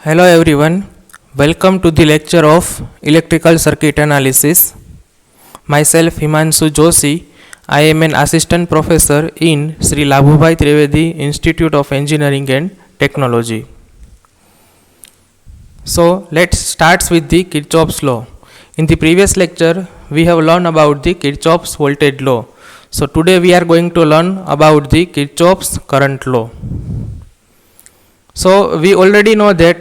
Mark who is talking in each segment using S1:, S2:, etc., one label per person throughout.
S1: Hello everyone, welcome to the lecture of Electrical Circuit Analysis. Myself Himanshu Joshi, I am an assistant professor in Sri Labhubhai Trivedi Institute of Engineering and Technology. So let's start with the Kirchhoff's law. In the previous lecture, we have learned about the Kirchhoff's voltage law. So today we are going to learn about the Kirchhoff's current law. So we already know that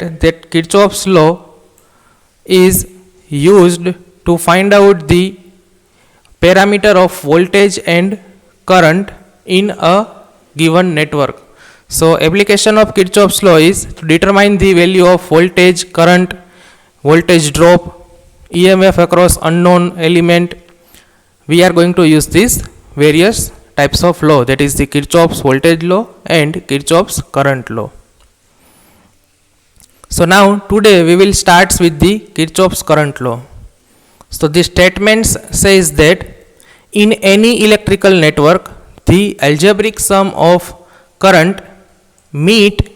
S1: Kirchhoff's law is used to find out the parameter of voltage and current in a given network. So application of Kirchhoff's law is to determine the value of voltage, current, voltage drop, EMF across unknown element. We are going to use these various types of law, that is the Kirchhoff's voltage law and Kirchhoff's current law. So now today we will start with the Kirchhoff's current law. So this statement says that in any electrical network, the algebraic sum of current meet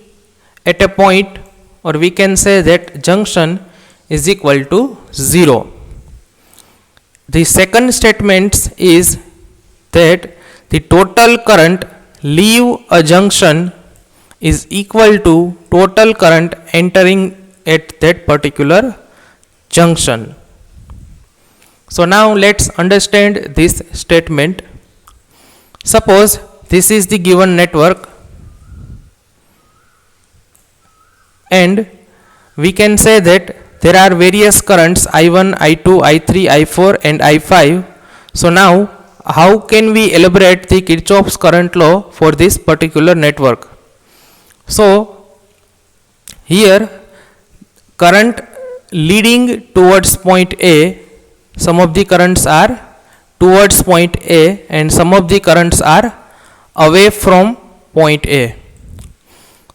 S1: at a point, or we can say that junction is equal to 0. The second statement is that the total current leave a junction is equal to total current entering at that particular junction. So now let's understand this statement. Suppose this is the given network and we can say that there are various currents I1, I2, I3, I4 and I5. So now how can we elaborate the Kirchhoff's current law for this particular network? So here current leading towards point A, some of the currents are towards point A and some of the currents are away from point A.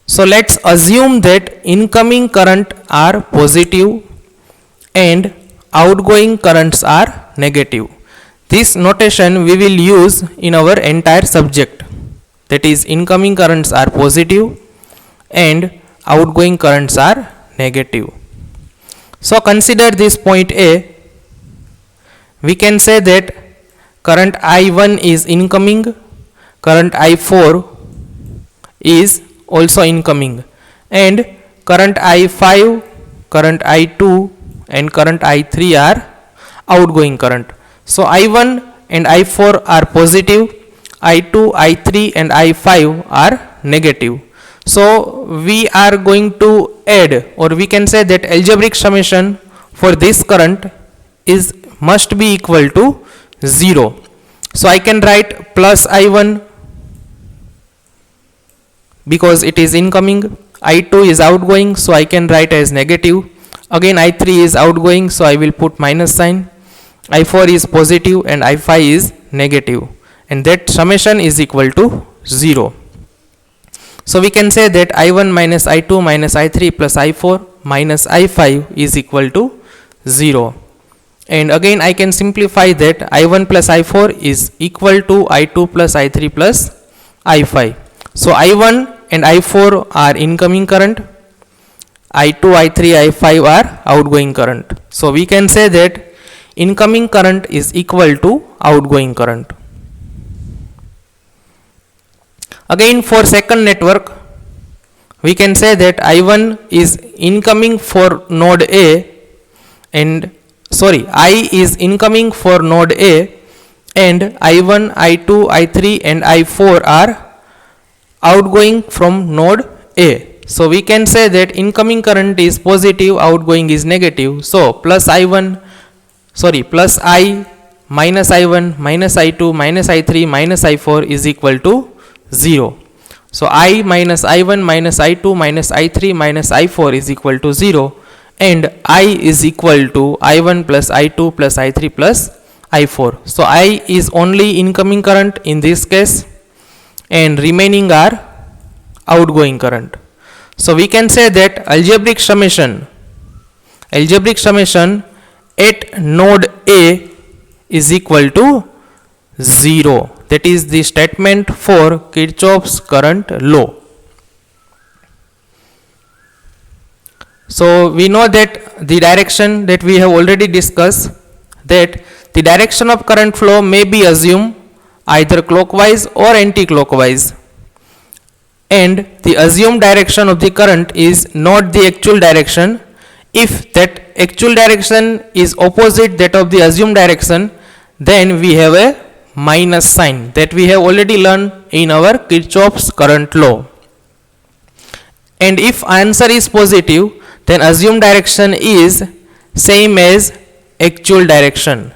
S1: So let's assume that incoming current are positive and outgoing currents are negative. This notation we will use in our entire subject, that is incoming currents are positive and outgoing currents are negative. So consider this point A. We can say that current I1 is incoming, current I4 is also incoming, and current I5, current I2 and current I3 are outgoing current. So I1 and I4 are positive, I2, I3 and I5 are negative. So we are going to add, or we can say that algebraic summation for this current is must be equal to 0. So I can write plus I1 because it is incoming, I2 is outgoing, so I can write as negative. Again I3 is outgoing, so I will put minus sign. I4 is positive and I5 is negative, and that summation is equal to 0. So we can say that I1 minus I2 minus I3 plus I4 minus I5 is equal to 0. And again I can simplify that I1 plus I4 is equal to I2 plus I3 plus I5. So I1 and I4 are incoming current, I2, I3, I5 are outgoing current. So we can say that incoming current is equal to outgoing current. Again for second network, we can say that I1 is incoming for node A and I is incoming for node A, and I1, I2, I3 and I4 are outgoing from node A. So we can say that incoming current is positive, outgoing is negative. So plus I minus I1 minus I2 minus I3 minus I4 is equal to 0. So I minus I1 minus I2 minus I3 minus I4 is equal to 0, and I is equal to I1 plus I2 plus I3 plus I4. So I is only incoming current in this case and remaining are outgoing current. So we can say that algebraic summation at node A is equal to 0. That is the statement for Kirchhoff's current law. So we know that the direction that we have already discussed, that the direction of current flow may be assumed either clockwise or anti-clockwise, and the assumed direction of the current is not the actual direction. If that actual direction is opposite that of the assumed direction, then we have a minus sign that we have already learned in our Kirchhoff's current law. And if answer is positive, then assumed direction is same as actual direction,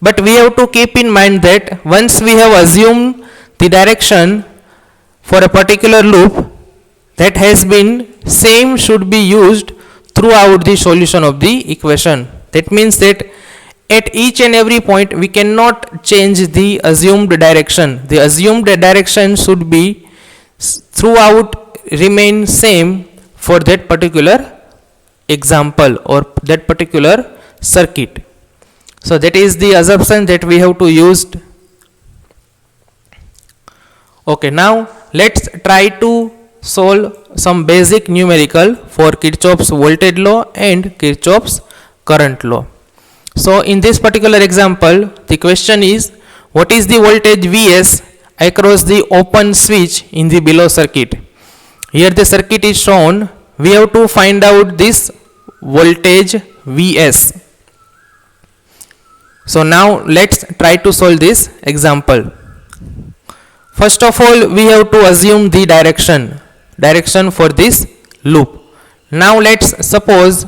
S1: But we have to keep in mind that once we have assumed the direction for a particular loop, that has been same should be used throughout the solution of the equation. That means that at each and every point we cannot change the assumed direction. The assumed direction should be throughout remain same for that particular example or that particular circuit. So that is the assumption that we have to use. Okay, now let's try to solve some basic numerical for Kirchhoff's voltage law and Kirchhoff's current law. So in this particular example, the question is, what is the voltage Vs across the open switch in the below circuit? Here the circuit is shown. We have to find out this voltage Vs. So now let's try to solve this example. First of all, we have to assume the direction for this loop. Now let's suppose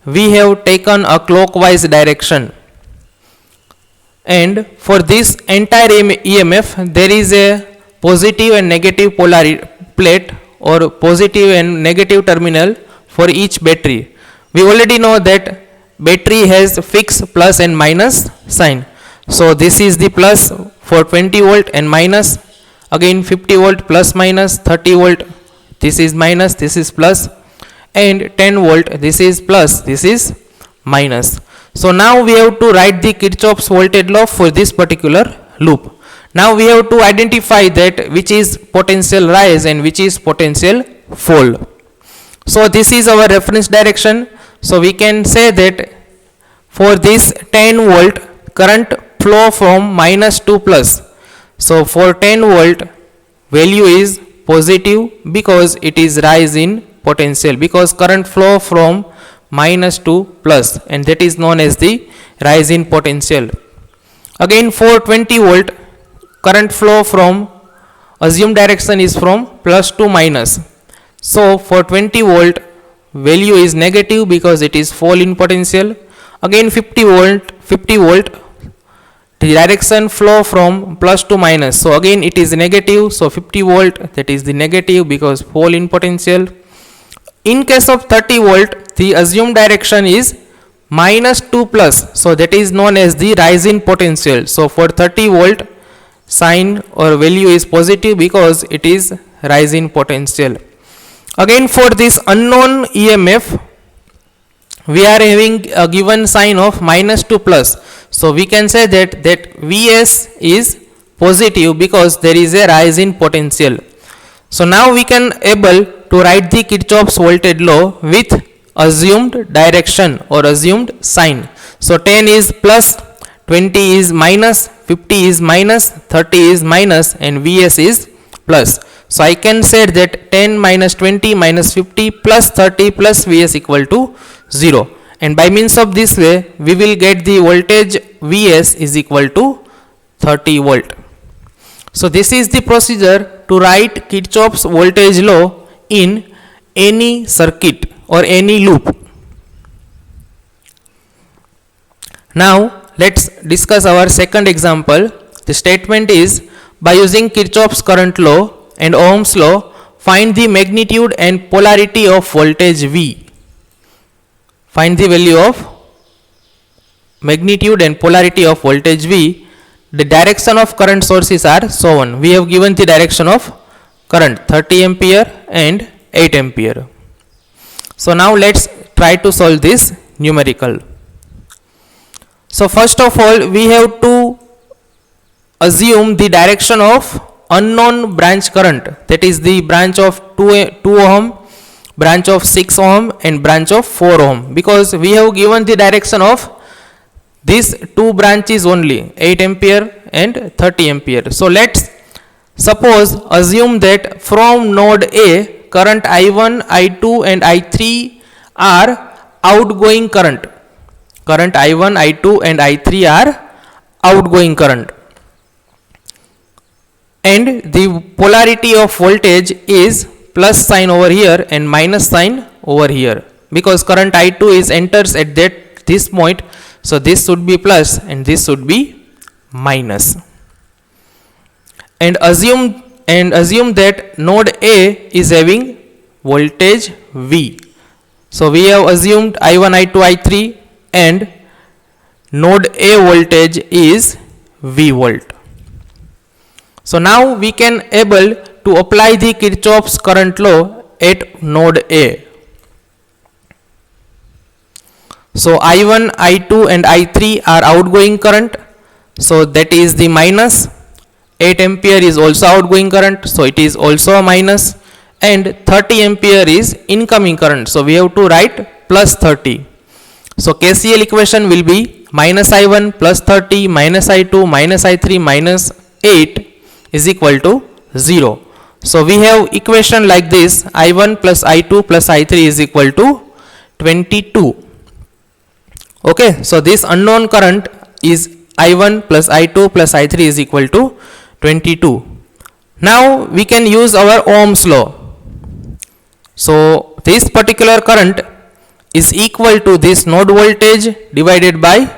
S1: we have taken a clockwise direction, and for this entire EMF there is a positive and negative polarity plate or positive and negative terminal for each battery. We already know that battery has fixed plus and minus sign. So this is the plus for 20 volt and minus, again 50 volt plus minus, 30 volt this is minus, this is plus, and 10 volt this is plus, this is minus. So now we have to write the Kirchhoff's voltage law for this particular loop. Now we have to identify that which is potential rise and which is potential fall. So this is our reference direction. So we can say that for this 10 volt current flow from minus to plus. So for 10 volt value is positive because it is rise in potential, because current flow from minus to plus, and that is known as the rise in potential. Again for 20 volt current flow from assumed direction is from plus to minus. So for 20 volt value is negative because it is fall in potential. Again 50 volt the direction flow from plus to minus, so again it is negative, so 50 volt that is the negative because fall in potential. In case of 30 volt the assumed direction is minus to plus, so that is known as the rise in potential. So for 30 volt sign or value is positive because it is rise in potential. Again for this unknown EMF we are having a given sign of minus to plus, so we can say that Vs is positive because there is a rise in potential. So now we can able to write the Kirchhoff's voltage law with assumed direction or assumed sign. So 10 is plus, 20 is minus, 50 is minus, 30 is minus, and Vs is plus. So I can say that 10 minus 20 minus 50 plus 30 plus Vs equal to 0, and by means of this way we will get the voltage Vs is equal to 30 volt. So this is the procedure to write Kirchhoff's voltage law in any circuit or any loop. Now let's discuss our second example. The statement is, by using Kirchhoff's current law and Ohm's law, find the magnitude and polarity of voltage V. Find the value of magnitude and polarity of voltage V. The direction of current sources are so on. We have given the direction of current 30 ampere and 8 ampere. So now let's try to solve this numerical. So first of all we have to assume the direction of unknown branch current, that is the branch of 2 ohm branch of 6 ohm and branch of 4 ohm, because we have given the direction of these two branches only, 8 ampere and 30 ampere. So let's suppose assume that from node A current I1, I2 and I3 are outgoing current. Current I1, I2 and I3 are outgoing current, and the polarity of voltage is plus sign over here and minus sign over here, because current I2 is enters at this point, so this should be plus and this should be minus. And assume that node A is having voltage V. So we have assumed I1, I2, I3, and node A voltage is V volt. So now we can able to apply the Kirchhoff's current law at node A. So I1, I2 and I3 are outgoing current, so that is the minus. 8 ampere is also outgoing current, so it is also a minus, and 30 ampere is incoming current, so we have to write plus 30. So KCL equation will be minus I1 plus 30 minus I2 minus I3 minus 8 is equal to 0. So we have equation like this: I1 plus I2 plus I3 is equal to 22. Okay, so this unknown current is I1 plus I2 plus I3 is equal to 22. Now we can use our Ohm's law. So this particular current is equal to this node voltage divided by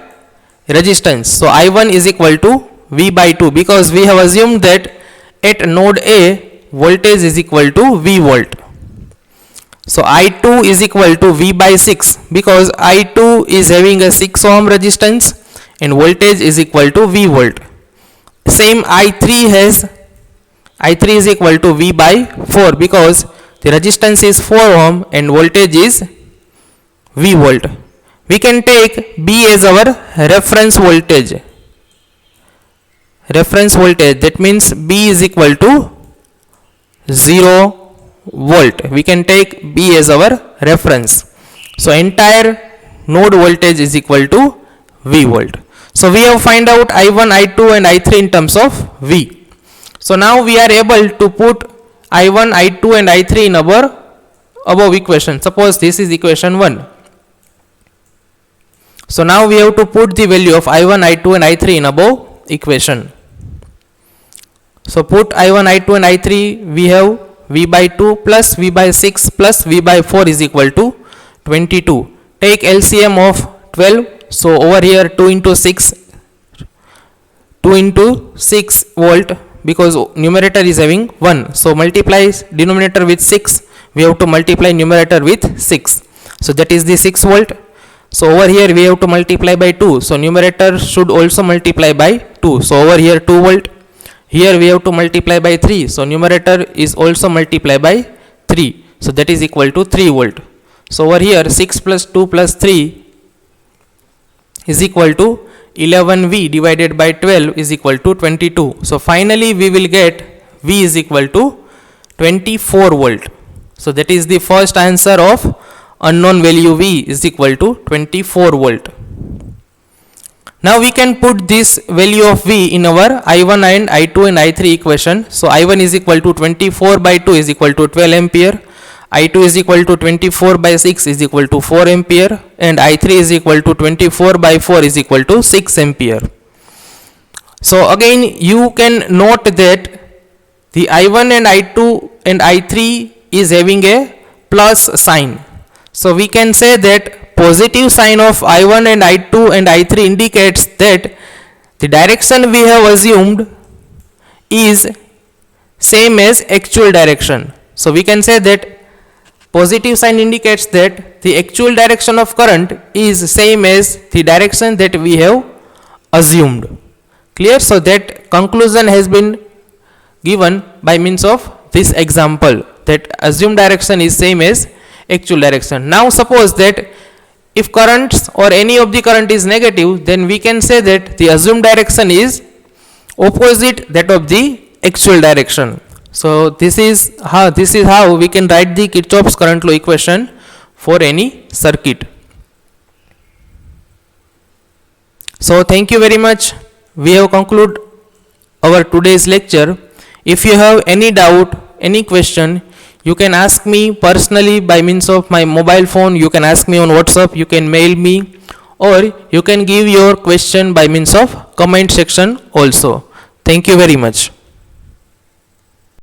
S1: resistance. So I1 is equal to V by 2, because we have assumed that at node A voltage is equal to V volt. So I2 is equal to V by 6, because I2 is having a 6 ohm resistance and voltage is equal to V volt. Same I3 is equal to V by 4, because the resistance is 4 ohm and voltage is V volt. We can take B as our reference voltage. That means B is equal to 0 volt. We can take B as our reference. So entire node voltage is equal to V volt. So we have find out I1, I2 and I3 in terms of V. So now we are able to put I1, I2 and I3 in our above equation. Suppose this is equation 1. So now we have to put the value of I1, I2 and I3 in above equation. So put I1, I2 and I3, we have V by 2 plus V by 6 plus V by 4 is equal to 22. Take LCM of 12. So over here 2 into 6 volt, because numerator is having 1. So multiply denominator with 6. We have to multiply numerator with 6. So that is the 6 volt. So over here we have to multiply by 2. So numerator should also multiply by 2. So over here 2 volt. Here we have to multiply by 3. So numerator is also multiply by 3. So that is equal to 3 volt. So over here 6 plus 2 plus 3 is equal to 11V divided by 12 is equal to 22. So finally we will get V is equal to 24 volt. So that is the first answer of unknown value V is equal to 24 volt. Now we can put this value of V in our I1 and I2 and I3 equation. So I1 is equal to 24 by 2 is equal to 12 ampere. I2 is equal to 24 by 6 is equal to 4 ampere, and I3 is equal to 24 by 4 is equal to 6 ampere. So again you can note that the I1 and I2 and I3 is having a plus sign. So we can say that positive sign of I1 and I2 and I3 indicates that the direction we have assumed is same as actual direction. So we can say that positive sign indicates that the actual direction of current is same as the direction that we have assumed. Clear? So that conclusion has been given by means of this example, that assumed direction is same as actual direction. Now suppose that if currents or any of the current is negative, then we can say that the assumed direction is opposite that of the actual direction. So this is how we can write the Kirchhoff's current law equation for any circuit. So thank you very much. We have concluded our today's lecture. If you have any doubt, any question, you can ask me personally by means of my mobile phone. You can ask me on WhatsApp, you can mail me, or you can give your question by means of comment section also. Thank you very much.